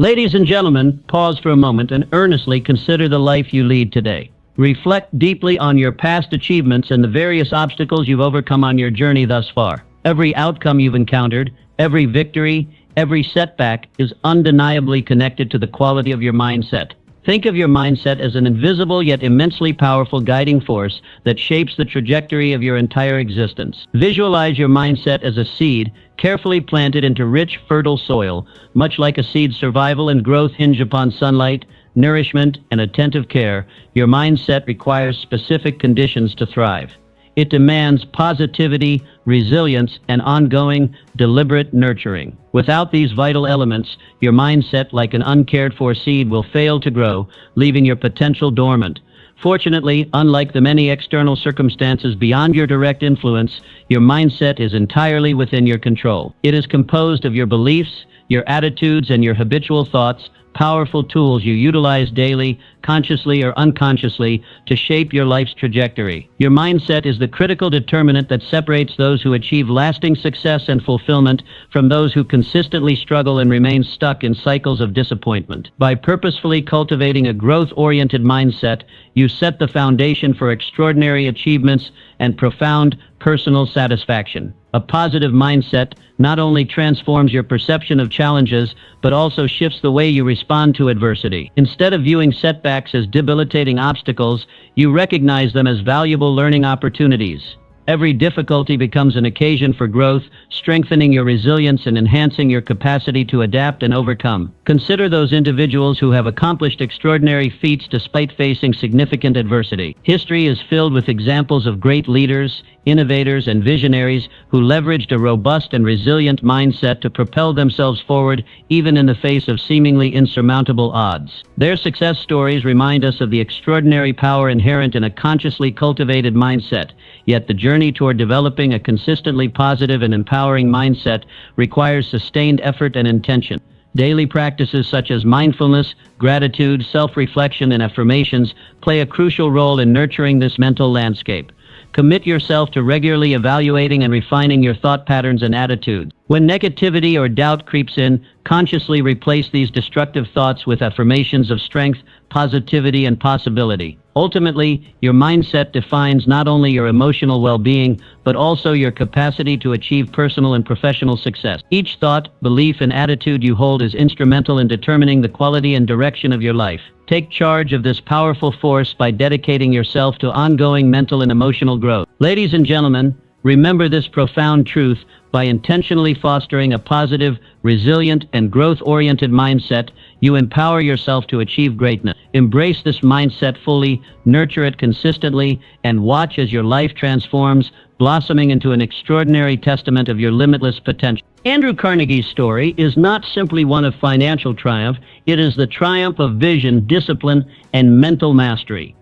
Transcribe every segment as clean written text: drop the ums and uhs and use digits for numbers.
Ladies and gentlemen, pause for a moment and earnestly consider the life you lead today. Reflect deeply on your past achievements and the various obstacles you've overcome on your journey thus far. Every outcome you've encountered, every victory, every setback is undeniably connected to the quality of your mindset. Think of your mindset as an invisible yet immensely powerful guiding force that shapes the trajectory of your entire existence. Visualize your mindset as a seed carefully planted into rich, fertile soil. Much like a seed's survival and growth hinge upon sunlight, nourishment, and attentive care, your mindset requires specific conditions to thrive. It demands positivity, resilience, and ongoing, deliberate nurturing. Without these vital elements, your mindset, like an uncared-for seed, will fail to grow, leaving your potential dormant. Fortunately, unlike the many external circumstances beyond your direct influence, your mindset is entirely within your control. It is composed of your beliefs, your attitudes, and your habitual thoughts, powerful tools you utilize daily, consciously or unconsciously, to shape your life's trajectory. Your mindset is the critical determinant that separates those who achieve lasting success and fulfillment from those who consistently struggle and remain stuck in cycles of disappointment. By purposefully cultivating a growth-oriented mindset, you set the foundation for extraordinary achievements and profound personal satisfaction. A positive mindset not only transforms your perception of challenges, but also shifts the way you respond to adversity. Instead of viewing setbacks as debilitating obstacles, you recognize them as valuable learning opportunities. Every difficulty becomes an occasion for growth, strengthening your resilience and enhancing your capacity to adapt and overcome. Consider those individuals who have accomplished extraordinary feats despite facing significant adversity. History is filled with examples of great leaders, innovators, and visionaries who leveraged a robust and resilient mindset to propel themselves forward even in the face of seemingly insurmountable odds. Their success stories remind us of the extraordinary power inherent in a consciously cultivated mindset, yet the journey toward developing a consistently positive and empowering mindset requires sustained effort and intention. Daily practices such as mindfulness, gratitude, self-reflection, and affirmations play a crucial role in nurturing this mental landscape. Commit yourself to regularly evaluating and refining your thought patterns and attitudes. When negativity or doubt creeps in, consciously replace these destructive thoughts with affirmations of strength, positivity, and possibility. Ultimately, your mindset defines not only your emotional well-being, but also your capacity to achieve personal and professional success. Each thought, belief, and attitude you hold is instrumental in determining the quality and direction of your life. Take charge of this powerful force by dedicating yourself to ongoing mental and emotional growth. Ladies and gentlemen, remember this profound truth: by intentionally fostering a positive, resilient, and growth-oriented mindset, you empower yourself to achieve greatness. Embrace this mindset fully, nurture it consistently, and watch as your life transforms, blossoming into an extraordinary testament of your limitless potential. Andrew Carnegie's story is not simply one of financial triumph, it is the triumph of vision, discipline, and mental mastery.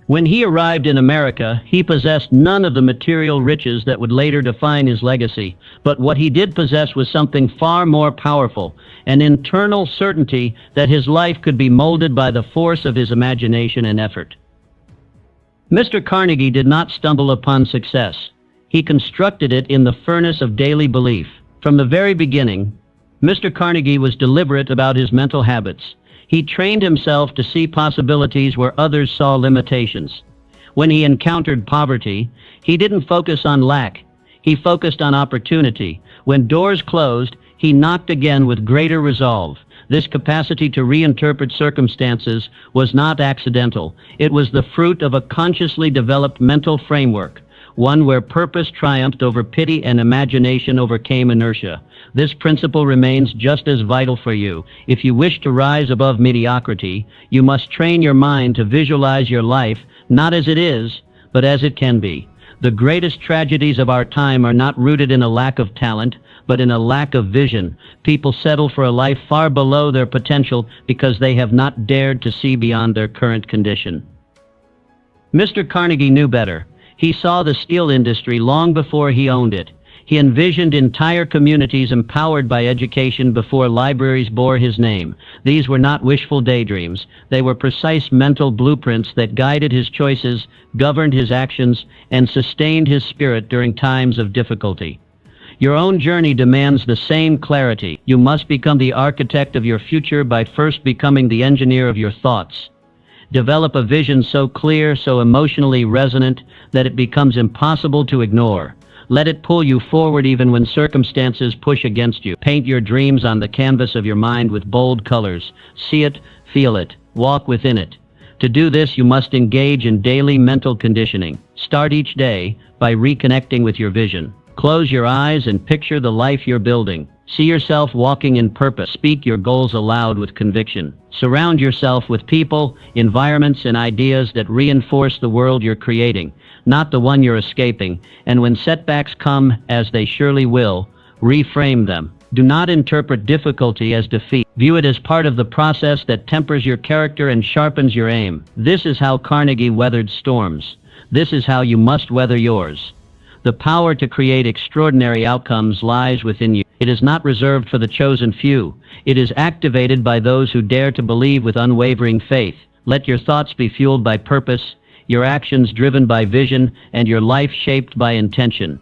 When he arrived in America, he possessed none of the material riches that would later define his legacy. But what he did possess was something far more powerful, an internal certainty that his life could be molded by the force of his imagination and effort. Mr. Carnegie did not stumble upon success. He constructed it in the furnace of daily belief. From the very beginning, Mr. Carnegie was deliberate about his mental habits. He trained himself to see possibilities where others saw limitations. When he encountered poverty, he didn't focus on lack. He focused on opportunity. When doors closed, he knocked again with greater resolve. This capacity to reinterpret circumstances was not accidental. It was the fruit of a consciously developed mental framework, one where purpose triumphed over pity and imagination overcame inertia. This principle remains just as vital for you. If you wish to rise above mediocrity, you must train your mind to visualize your life not as it is, but as it can be. The greatest tragedies of our time are not rooted in a lack of talent, but in a lack of vision. People settle for a life far below their potential because they have not dared to see beyond their current condition. Mr. Carnegie knew better. He saw the steel industry long before he owned it. He envisioned entire communities empowered by education before libraries bore his name. These were not wishful daydreams. They were precise mental blueprints that guided his choices, governed his actions, and sustained his spirit during times of difficulty. Your own journey demands the same clarity. You must become the architect of your future by first becoming the engineer of your thoughts. Develop a vision so clear, so emotionally resonant, that it becomes impossible to ignore. Let it pull you forward even when circumstances push against you. Paint your dreams on the canvas of your mind with bold colors. See it, feel it, walk within it. To do this, you must engage in daily mental conditioning. Start each day by reconnecting with your vision. Close your eyes and picture the life you're building. See yourself walking in purpose. Speak your goals aloud with conviction. Surround yourself with people, environments, and ideas that reinforce the world you're creating, not the one you're escaping. And when setbacks come, as they surely will, reframe them. Do not interpret difficulty as defeat. View it as part of the process that tempers your character and sharpens your aim. This is how Carnegie weathered storms. This is how you must weather yours. The power to create extraordinary outcomes lies within you. It is not reserved for the chosen few. It is activated by those who dare to believe with unwavering faith. Let your thoughts be fueled by purpose, your actions driven by vision, and your life shaped by intention.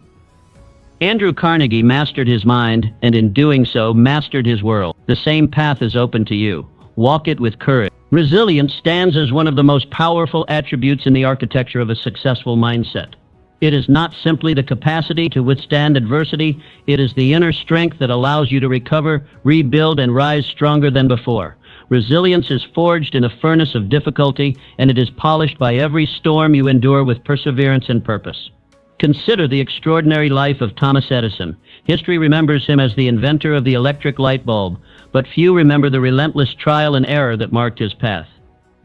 Andrew Carnegie mastered his mind, and in doing so, mastered his world. The same path is open to you. Walk it with courage. Resilience stands as one of the most powerful attributes in the architecture of a successful mindset. It is not simply the capacity to withstand adversity, it is the inner strength that allows you to recover, rebuild, and rise stronger than before. Resilience is forged in a furnace of difficulty, and it is polished by every storm you endure with perseverance and purpose. Consider the extraordinary life of Thomas Edison. History remembers him as the inventor of the electric light bulb, but few remember the relentless trial and error that marked his path.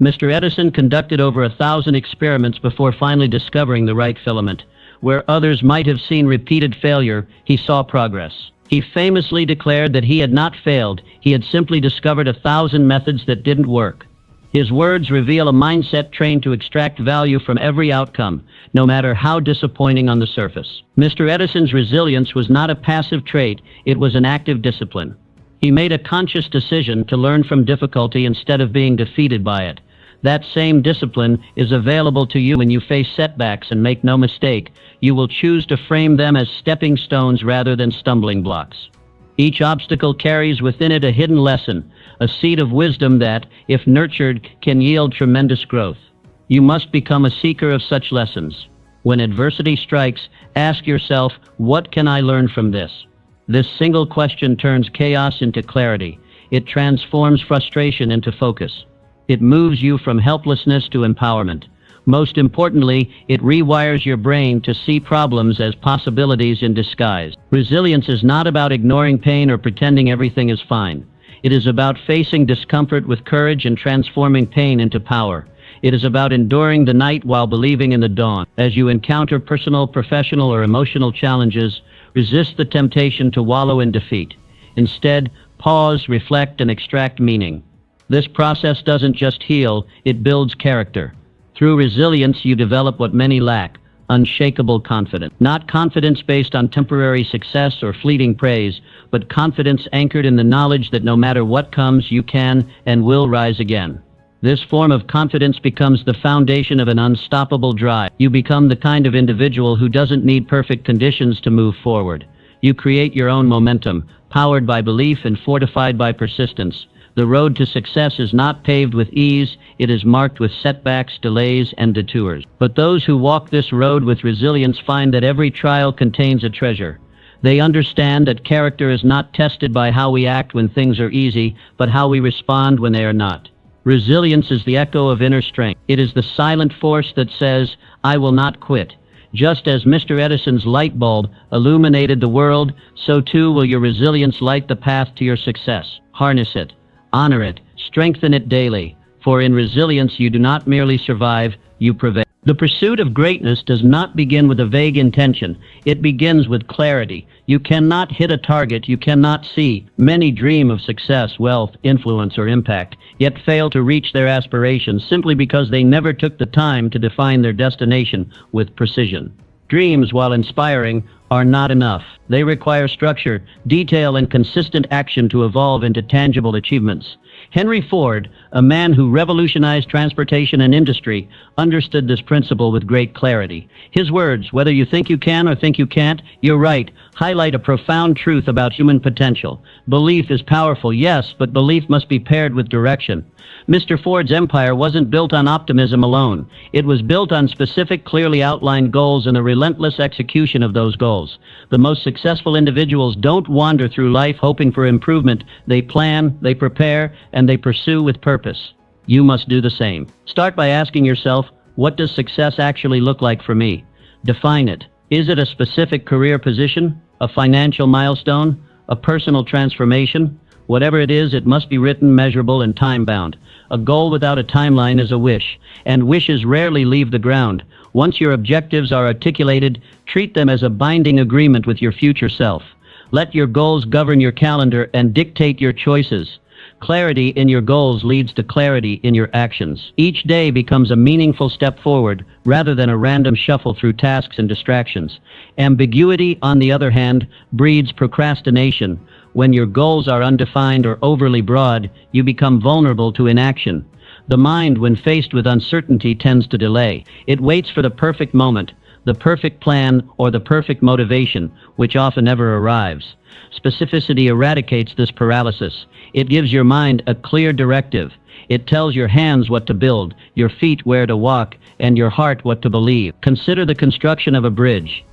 Mr. Edison conducted over 1,000 experiments before finally discovering the right filament. Where others might have seen repeated failure, he saw progress. He famously declared that he had not failed, he had simply discovered 1,000 methods that didn't work. His words reveal a mindset trained to extract value from every outcome, no matter how disappointing on the surface. Mr. Edison's resilience was not a passive trait, it was an active discipline. He made a conscious decision to learn from difficulty instead of being defeated by it. That same discipline is available to you when you face setbacks, and make no mistake, you will choose to frame them as stepping stones rather than stumbling blocks. Each obstacle carries within it a hidden lesson, a seed of wisdom that, if nurtured, can yield tremendous growth. You must become a seeker of such lessons. When adversity strikes, ask yourself, what can I learn from this? This single question turns chaos into clarity. It transforms frustration into focus. It moves you from helplessness to empowerment. Most importantly, it rewires your brain to see problems as possibilities in disguise. Resilience is not about ignoring pain or pretending everything is fine. It is about facing discomfort with courage and transforming pain into power. It is about enduring the night while believing in the dawn. As you encounter personal, professional, or emotional challenges, resist the temptation to wallow in defeat. Instead, pause, reflect, and extract meaning. This process doesn't just heal, it builds character. Through resilience, you develop what many lack, unshakable confidence. Not confidence based on temporary success or fleeting praise, but confidence anchored in the knowledge that no matter what comes, you can and will rise again. This form of confidence becomes the foundation of an unstoppable drive. You become the kind of individual who doesn't need perfect conditions to move forward. You create your own momentum, powered by belief and fortified by persistence. The road to success is not paved with ease, it is marked with setbacks, delays, and detours. But those who walk this road with resilience find that every trial contains a treasure. They understand that character is not tested by how we act when things are easy, but how we respond when they are not. Resilience is the echo of inner strength. It is the silent force that says, I will not quit. Just as Mr. Edison's light bulb illuminated the world, so too will your resilience light the path to your success. Harness it. Honor it, strengthen it daily, for in resilience you do not merely survive, you prevail. The pursuit of greatness does not begin with a vague intention, it begins with clarity. You cannot hit a target you cannot see. Many dream of success, wealth, influence, or impact, yet fail to reach their aspirations simply because they never took the time to define their destination with precision. Dreams, while inspiring, are not enough. They require structure, detail, and consistent action to evolve into tangible achievements. Henry Ford, a man who revolutionized transportation and industry, understood this principle with great clarity. His words, whether you think you can or think you can't, you're right. highlight a profound truth about human potential. Belief is powerful, yes, but belief must be paired with direction. Mr. Ford's empire wasn't built on optimism alone. It was built on specific, clearly outlined goals and the relentless execution of those goals. The most successful individuals don't wander through life hoping for improvement. They plan, they prepare, and they pursue with purpose. You must do the same. Start by asking yourself, what does success actually look like for me? Define it. Is it a specific career position, a financial milestone, a personal transformation? Whatever it is, it must be written, measurable, and time-bound. A goal without a timeline is a wish, and wishes rarely leave the ground. Once your objectives are articulated, treat them as a binding agreement with your future self. Let your goals govern your calendar and dictate your choices. Clarity in your goals leads to clarity in your actions. Each day becomes a meaningful step forward rather than a random shuffle through tasks and distractions. Ambiguity, on the other hand, breeds procrastination. When your goals are undefined or overly broad, you become vulnerable to inaction. The mind, when faced with uncertainty, tends to delay. It waits for the perfect moment, the perfect plan, or the perfect motivation, which often never arrives. Specificity eradicates this paralysis. It gives your mind a clear directive. It tells your hands what to build, your feet where to walk, and your heart what to believe. Consider the construction of a bridge.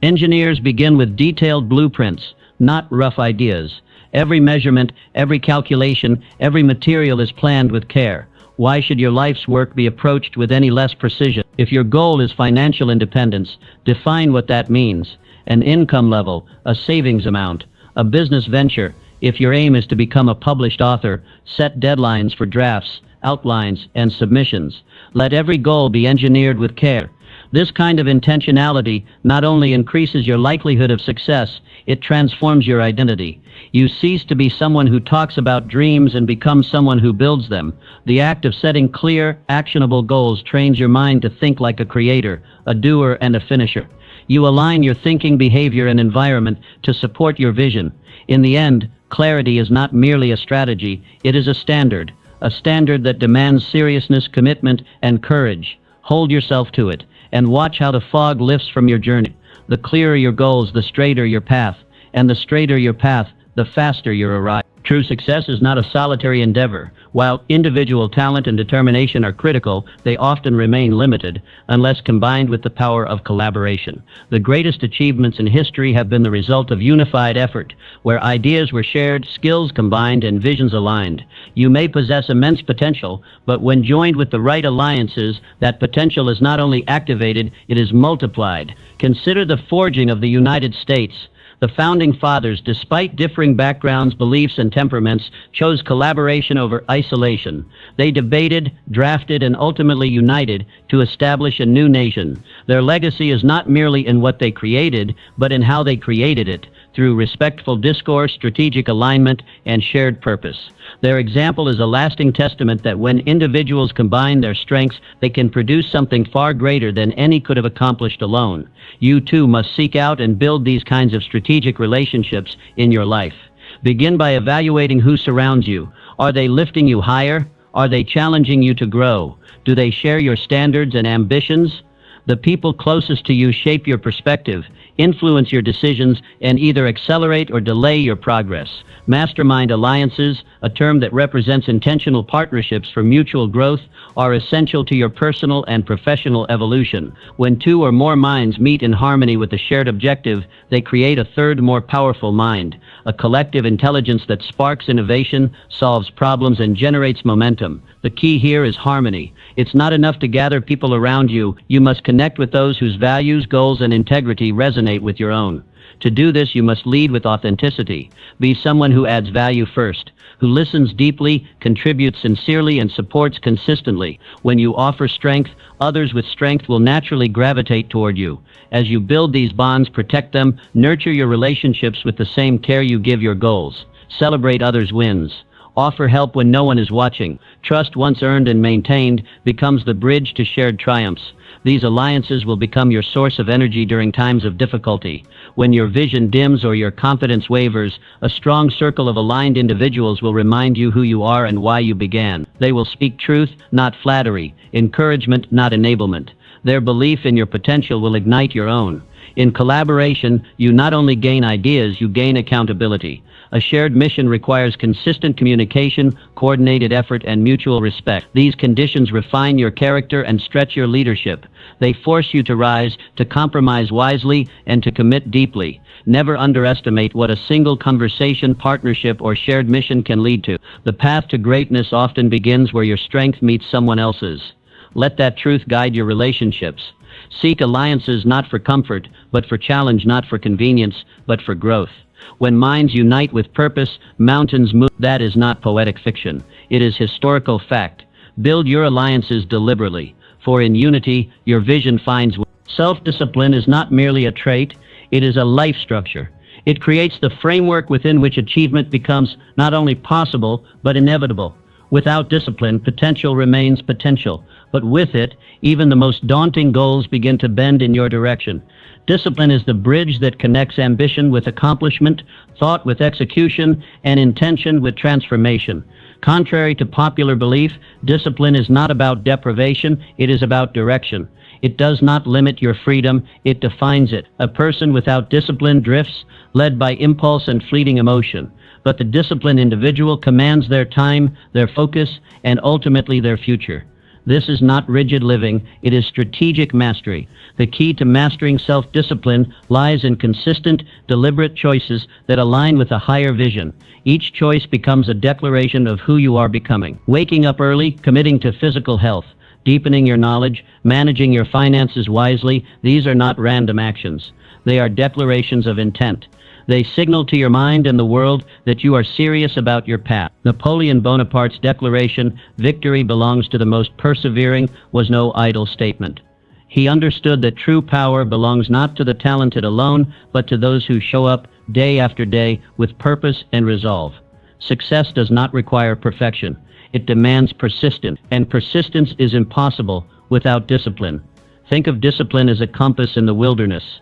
Engineers begin with detailed blueprints, not rough ideas. Every measurement, every calculation, every material is planned with care. Why should your life's work be approached with any less precision? If your goal is financial independence, define what that means. An income level, a savings amount, a business venture. If your aim is to become a published author, set deadlines for drafts, outlines, and submissions. Let every goal be engineered with care. This kind of intentionality not only increases your likelihood of success, it transforms your identity. You cease to be someone who talks about dreams and become someone who builds them. The act of setting clear, actionable goals trains your mind to think like a creator, a doer, and a finisher. You align your thinking, behavior, and environment to support your vision. In the end, clarity is not merely a strategy, it is a standard that demands seriousness, commitment, and courage. Hold yourself to it, and watch how the fog lifts from your journey. The clearer your goals, the straighter your path, and the straighter your path, the faster you arrive. True success is not a solitary endeavor. While individual talent and determination are critical, they often remain limited unless combined with the power of collaboration. The greatest achievements in history have been the result of unified effort, where ideas were shared, skills combined, and visions aligned. You may possess immense potential, but when joined with the right alliances, that potential is not only activated, it is multiplied. Consider the forging of the United States. The Founding Fathers, despite differing backgrounds, beliefs, and temperaments, chose collaboration over isolation. They debated, drafted, and ultimately united to establish a new nation. Their legacy is not merely in what they created, but in how they created it, through respectful discourse, strategic alignment, and shared purpose. Their example is a lasting testament that when individuals combine their strengths, they can produce something far greater than any could have accomplished alone. You too must seek out and build these kinds of strategic relationships in your life. Begin by evaluating who surrounds you. Are they lifting you higher? Are they challenging you to grow? Do they share your standards and ambitions? The people closest to you shape your perspective, influence your decisions, and either accelerate or delay your progress. Mastermind alliances, a term that represents intentional partnerships for mutual growth, are essential to your personal and professional evolution. When two or more minds meet in harmony with a shared objective, they create a third, more powerful mind, a collective intelligence that sparks innovation, solves problems, and generates momentum. The key here is harmony. It's not enough to gather people around you. You must connect with those whose values, goals, and integrity resonate with your own. To do this, you must lead with authenticity. Be someone who adds value first, who listens deeply, contributes sincerely, and supports consistently. When you offer strength, others with strength will naturally gravitate toward you. As you build these bonds, protect them, nurture your relationships with the same care you give your goals. Celebrate others' wins. Offer help when no one is watching. Trust, once earned and maintained, becomes the bridge to shared triumphs. These alliances will become your source of energy during times of difficulty. When your vision dims or your confidence wavers, a strong circle of aligned individuals will remind you who you are and why you began. They will speak truth, not flattery, encouragement, not enablement. Their belief in your potential will ignite your own. In collaboration, you not only gain ideas, you gain accountability. A shared mission requires consistent communication, coordinated effort, and mutual respect. These conditions refine your character and stretch your leadership. They force you to rise, to compromise wisely, and to commit deeply. Never underestimate what a single conversation, partnership, or shared mission can lead to. The path to greatness often begins where your strength meets someone else's. Let that truth guide your relationships. Seek alliances not for comfort, but for challenge, not for convenience, but for growth. When minds unite with purpose, mountains move. That is not poetic fiction. It is historical fact. Build your alliances deliberately, for in unity, your vision finds way. Self-discipline is not merely a trait, it is a life structure. It creates the framework within which achievement becomes not only possible, but inevitable. Without discipline, potential remains potential, but with it, even the most daunting goals begin to bend in your direction. Discipline is the bridge that connects ambition with accomplishment, thought with execution, and intention with transformation. Contrary to popular belief, discipline is not about deprivation, it is about direction. It does not limit your freedom, it defines it. A person without discipline drifts, led by impulse and fleeting emotion. But the disciplined individual commands their time, their focus, and ultimately their future. This is not rigid living, it is strategic mastery. The key to mastering self-discipline lies in consistent, deliberate choices that align with a higher vision. Each choice becomes a declaration of who you are becoming. Waking up early, committing to physical health, deepening your knowledge, managing your finances wisely, these are not random actions. They are declarations of intent. They signal to your mind and the world that you are serious about your path. Napoleon Bonaparte's declaration, "Victory belongs to the most persevering," was no idle statement. He understood that true power belongs not to the talented alone, but to those who show up day after day with purpose and resolve. Success does not require perfection. It demands persistence, and persistence is impossible without discipline. Think of discipline as a compass in the wilderness.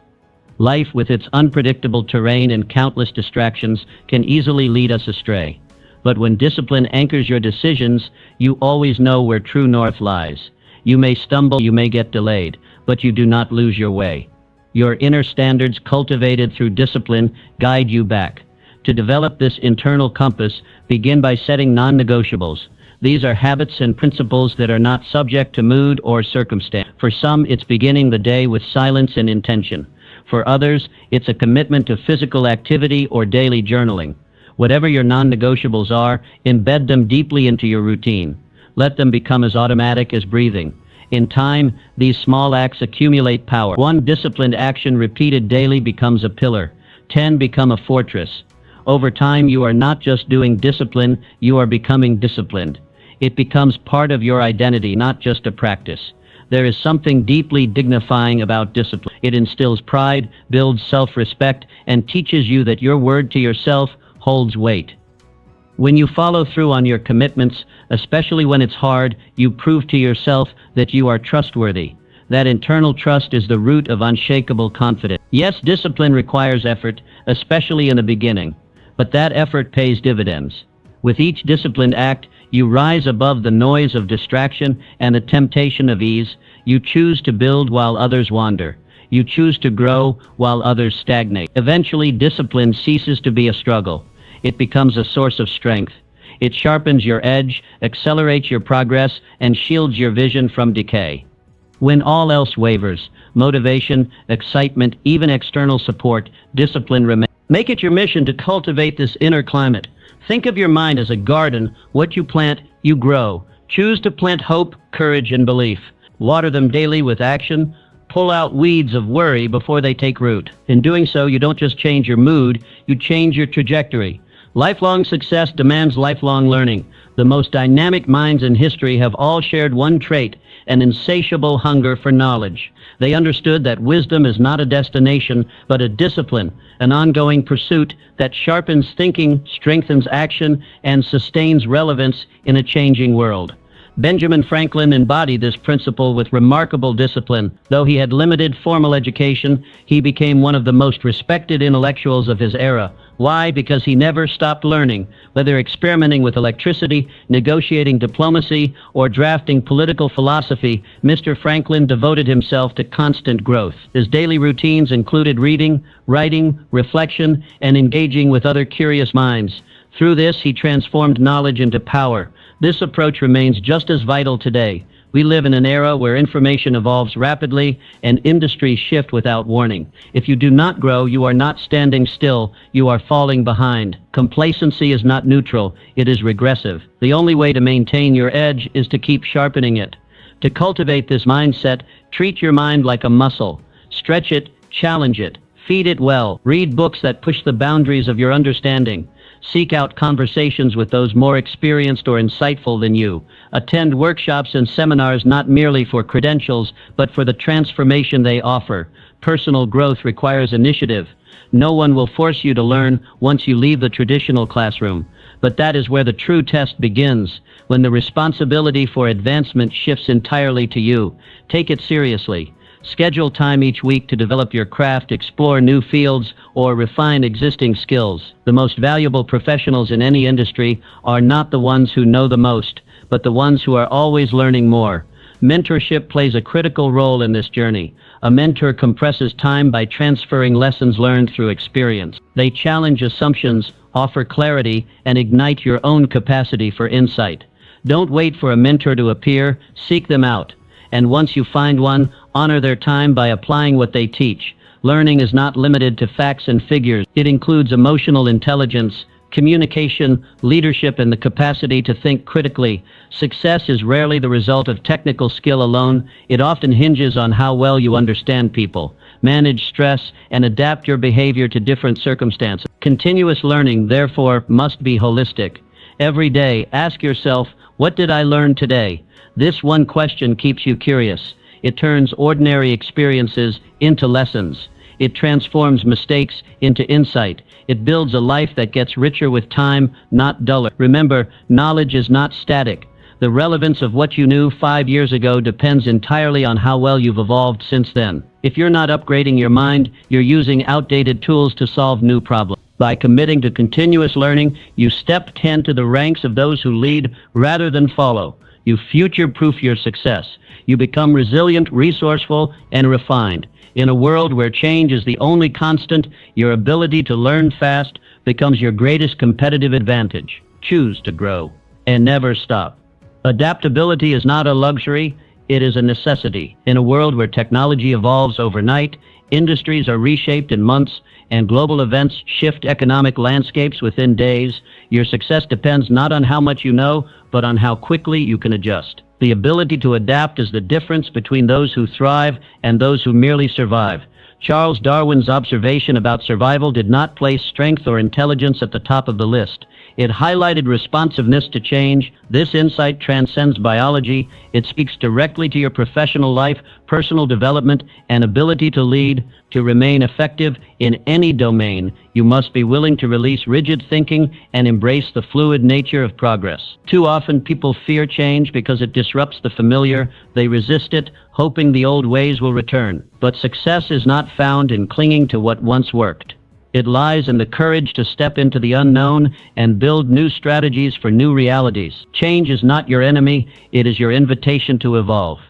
Life, with its unpredictable terrain and countless distractions, can easily lead us astray. But when discipline anchors your decisions, you always know where true north lies. You may stumble, you may get delayed, but you do not lose your way. Your inner standards, cultivated through discipline, guide you back. To develop this internal compass, begin by setting non-negotiables. These are habits and principles that are not subject to mood or circumstance. For some, it's beginning the day with silence and intention. For others, it's a commitment to physical activity or daily journaling. Whatever your non-negotiables are, embed them deeply into your routine. Let them become as automatic as breathing. In time, these small acts accumulate power. One disciplined action repeated daily becomes a pillar. 10 become a fortress. Over time, you are not just doing discipline, you are becoming disciplined. It becomes part of your identity, not just a practice. There is something deeply dignifying about discipline. It instills pride, builds self-respect, and teaches you that your word to yourself holds weight. When you follow through on your commitments, especially when it's hard, you prove to yourself that you are trustworthy. That internal trust is the root of unshakable confidence. Yes, discipline requires effort, especially in the beginning, but that effort pays dividends. With each disciplined act, you rise above the noise of distraction and the temptation of ease. You choose to build while others wander. You choose to grow while others stagnate. Eventually, discipline ceases to be a struggle. It becomes a source of strength. It sharpens your edge, accelerates your progress, and shields your vision from decay. When all else wavers, motivation, excitement, even external support, discipline remains. Make it your mission to cultivate this inner climate. Think of your mind as a garden. What you plant, you grow. Choose to plant hope, courage, and belief. Water them daily with action. Pull out weeds of worry before they take root. In doing so, you don't just change your mood, you change your trajectory. Lifelong success demands lifelong learning. The most dynamic minds in history have all shared one trait, an insatiable hunger for knowledge. They understood that wisdom is not a destination, but a discipline, an ongoing pursuit that sharpens thinking, strengthens action, and sustains relevance in a changing world. Benjamin Franklin embodied this principle with remarkable discipline. Though he had limited formal education, he became one of the most respected intellectuals of his era. Why? Because he never stopped learning. Whether experimenting with electricity, negotiating diplomacy, or drafting political philosophy, Mr. Franklin devoted himself to constant growth. His daily routines included reading, writing, reflection, and engaging with other curious minds. Through this, he transformed knowledge into power. This approach remains just as vital today. We live in an era where information evolves rapidly and industries shift without warning. If you do not grow, you are not standing still, you are falling behind. Complacency is not neutral, it is regressive. The only way to maintain your edge is to keep sharpening it. To cultivate this mindset, treat your mind like a muscle. Stretch it, challenge it, feed it well. Read books that push the boundaries of your understanding. Seek out conversations with those more experienced or insightful than you. Attend workshops and seminars not merely for credentials, but for the transformation they offer. Personal growth requires initiative. No one will force you to learn once you leave the traditional classroom. But that is where the true test begins, when the responsibility for advancement shifts entirely to you. Take it seriously. Schedule time each week to develop your craft, explore new fields, or refine existing skills. The most valuable professionals in any industry are not the ones who know the most, but the ones who are always learning more. Mentorship plays a critical role in this journey. A mentor compresses time by transferring lessons learned through experience. They challenge assumptions, offer clarity, and ignite your own capacity for insight. Don't wait for a mentor to appear, seek them out. And once you find one, honor their time by applying what they teach. Learning is not limited to facts and figures. It includes emotional intelligence, communication, leadership, and the capacity to think critically. Success is rarely the result of technical skill alone. It often hinges on how well you understand people, manage stress, and adapt your behavior to different circumstances. Continuous learning, therefore, must be holistic. Every day, ask yourself, what did I learn today? This one question keeps you curious. It turns ordinary experiences into lessons. It transforms mistakes into insight. It builds a life that gets richer with time, not duller. Remember, knowledge is not static. The relevance of what you knew 5 years ago depends entirely on how well you've evolved since then. If you're not upgrading your mind, you're using outdated tools to solve new problems. By committing to continuous learning, you step 10 to the ranks of those who lead rather than follow. You future-proof your success. You become resilient, resourceful, and refined. In a world where change is the only constant, your ability to learn fast becomes your greatest competitive advantage. Choose to grow and never stop. Adaptability is not a luxury, it is a necessity. In a world where technology evolves overnight, industries are reshaped in months, and global events shift economic landscapes within days, your success depends not on how much you know, but on how quickly you can adjust. The ability to adapt is the difference between those who thrive and those who merely survive. Charles Darwin's observation about survival did not place strength or intelligence at the top of the list. It highlighted responsiveness to change. This insight transcends biology. It speaks directly to your professional life, personal development, and ability to lead. To remain effective in any domain, you must be willing to release rigid thinking and embrace the fluid nature of progress. Too often people fear change because it disrupts the familiar. They resist it, hoping the old ways will return. But success is not found in clinging to what once worked. It lies in the courage to step into the unknown and build new strategies for new realities. Change is not your enemy, it is your invitation to evolve.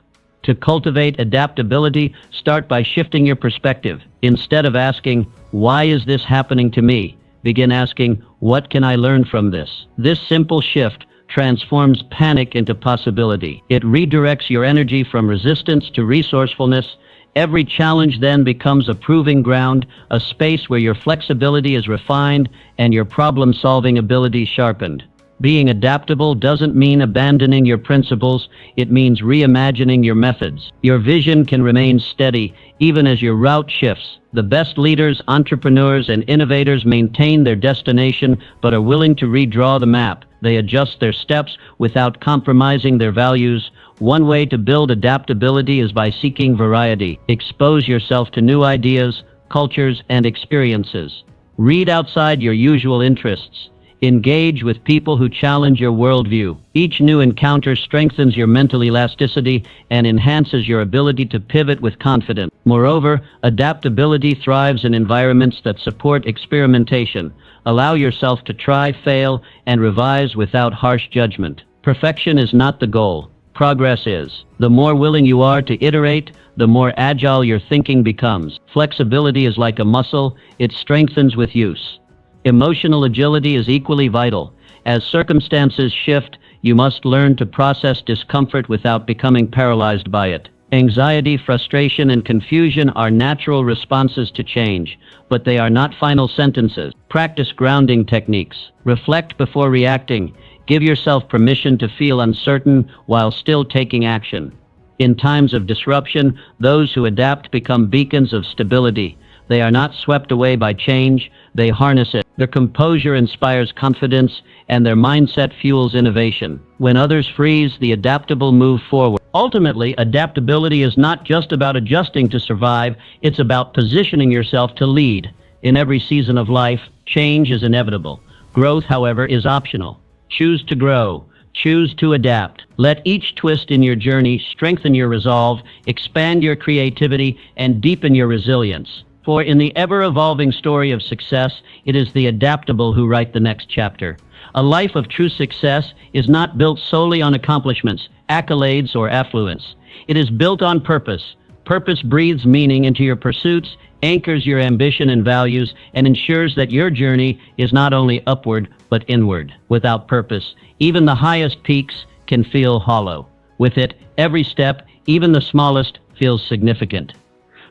To cultivate adaptability, start by shifting your perspective. Instead of asking, "Why is this happening to me?" begin asking, "What can I learn from this?" This simple shift transforms panic into possibility. It redirects your energy from resistance to resourcefulness. Every challenge then becomes a proving ground, a space where your flexibility is refined and your problem-solving ability sharpened. Being adaptable doesn't mean abandoning your principles, it means reimagining your methods. Your vision can remain steady even as your route shifts. The best leaders, entrepreneurs, and innovators maintain their destination but are willing to redraw the map. They adjust their steps without compromising their values. One way to build adaptability is by seeking variety. Expose yourself to new ideas, cultures, and experiences. Read outside your usual interests. Engage with people who challenge your worldview. Each new encounter strengthens your mental elasticity and enhances your ability to pivot with confidence. Moreover, adaptability thrives in environments that support experimentation. Allow yourself to try, fail, and revise without harsh judgment. Perfection is not the goal. Progress is. The more willing you are to iterate, the more agile your thinking becomes. Flexibility is like a muscle, it strengthens with use. Emotional agility is equally vital. As circumstances shift, you must learn to process discomfort without becoming paralyzed by it. Anxiety, frustration, and confusion are natural responses to change, but they are not final sentences. Practice grounding techniques. Reflect before reacting. Give yourself permission to feel uncertain while still taking action. In times of disruption, those who adapt become beacons of stability. They are not swept away by change, they harness it. Their composure inspires confidence, and their mindset fuels innovation. When others freeze, the adaptable move forward. Ultimately, adaptability is not just about adjusting to survive, it's about positioning yourself to lead. In every season of life, change is inevitable. Growth, however, is optional. Choose to grow. Choose to adapt. Let each twist in your journey strengthen your resolve, expand your creativity, and deepen your resilience. For in the ever-evolving story of success, it is the adaptable who write the next chapter. A life of true success is not built solely on accomplishments, accolades, or affluence. It is built on purpose. Purpose breathes meaning into your pursuits, anchors your ambition and values, and ensures that your journey is not only upward, but inward. Without purpose, even the highest peaks can feel hollow. With it, every step, even the smallest, feels significant.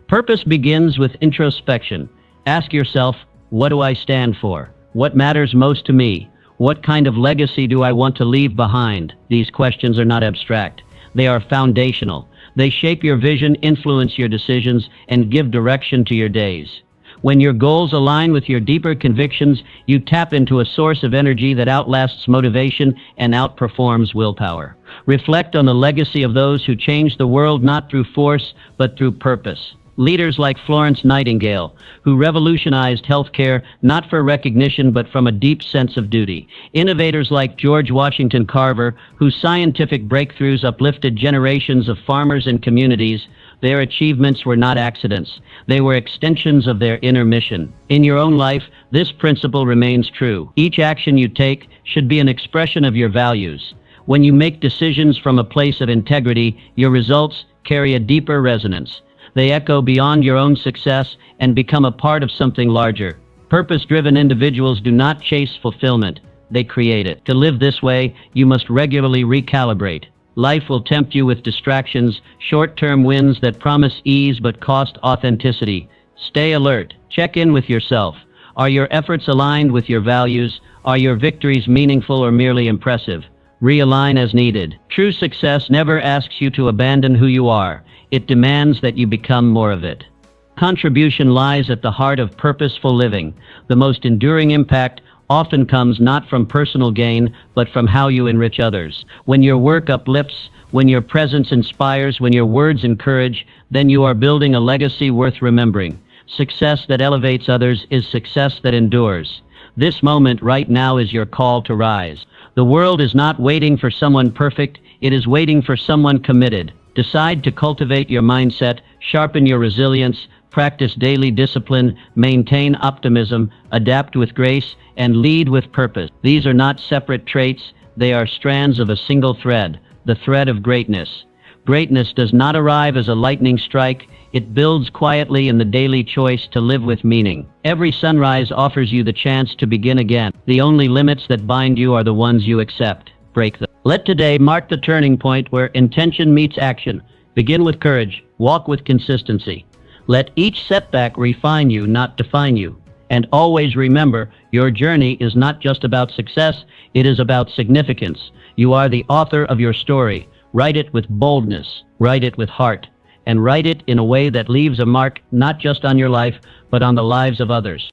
Purpose begins with introspection. Ask yourself, what do I stand for? What matters most to me? What kind of legacy do I want to leave behind? These questions are not abstract. They are foundational. They shape your vision, influence your decisions, and give direction to your days. When your goals align with your deeper convictions, you tap into a source of energy that outlasts motivation and outperforms willpower. Reflect on the legacy of those who changed the world not through force, but through purpose. Leaders like Florence Nightingale, who revolutionized healthcare not for recognition but from a deep sense of duty. Innovators like George Washington Carver, whose scientific breakthroughs uplifted generations of farmers and communities. Their achievements were not accidents. They were extensions of their inner mission. In your own life, this principle remains true. Each action you take should be an expression of your values. When you make decisions from a place of integrity, your results carry a deeper resonance. They echo beyond your own success and become a part of something larger. Purpose-driven individuals do not chase fulfillment, they create it. To live this way, you must regularly recalibrate. Life will tempt you with distractions, short-term wins that promise ease but cost authenticity. Stay alert. Check in with yourself. Are your efforts aligned with your values? Are your victories meaningful or merely impressive? Realign as needed. True success never asks you to abandon who you are. It demands that you become more of it. Contribution lies at the heart of purposeful living. The most enduring impact often comes not from personal gain, but from how you enrich others. When your work uplifts, when your presence inspires, when your words encourage, then you are building a legacy worth remembering. Success that elevates others is success that endures. This moment right now is your call to rise. The world is not waiting for someone perfect, it is waiting for someone committed. Decide to cultivate your mindset, sharpen your resilience, practice daily discipline, maintain optimism, adapt with grace, and lead with purpose. These are not separate traits, they are strands of a single thread, the thread of greatness. Greatness does not arrive as a lightning strike, it builds quietly in the daily choice to live with meaning. Every sunrise offers you the chance to begin again. The only limits that bind you are the ones you accept. Break them. Let today mark the turning point where intention meets action. Begin with courage, walk with consistency. Let each setback refine you, not define you. And always remember, your journey is not just about success, it is about significance. You are the author of your story. Write it with boldness, write it with heart, and write it in a way that leaves a mark not just on your life, but on the lives of others.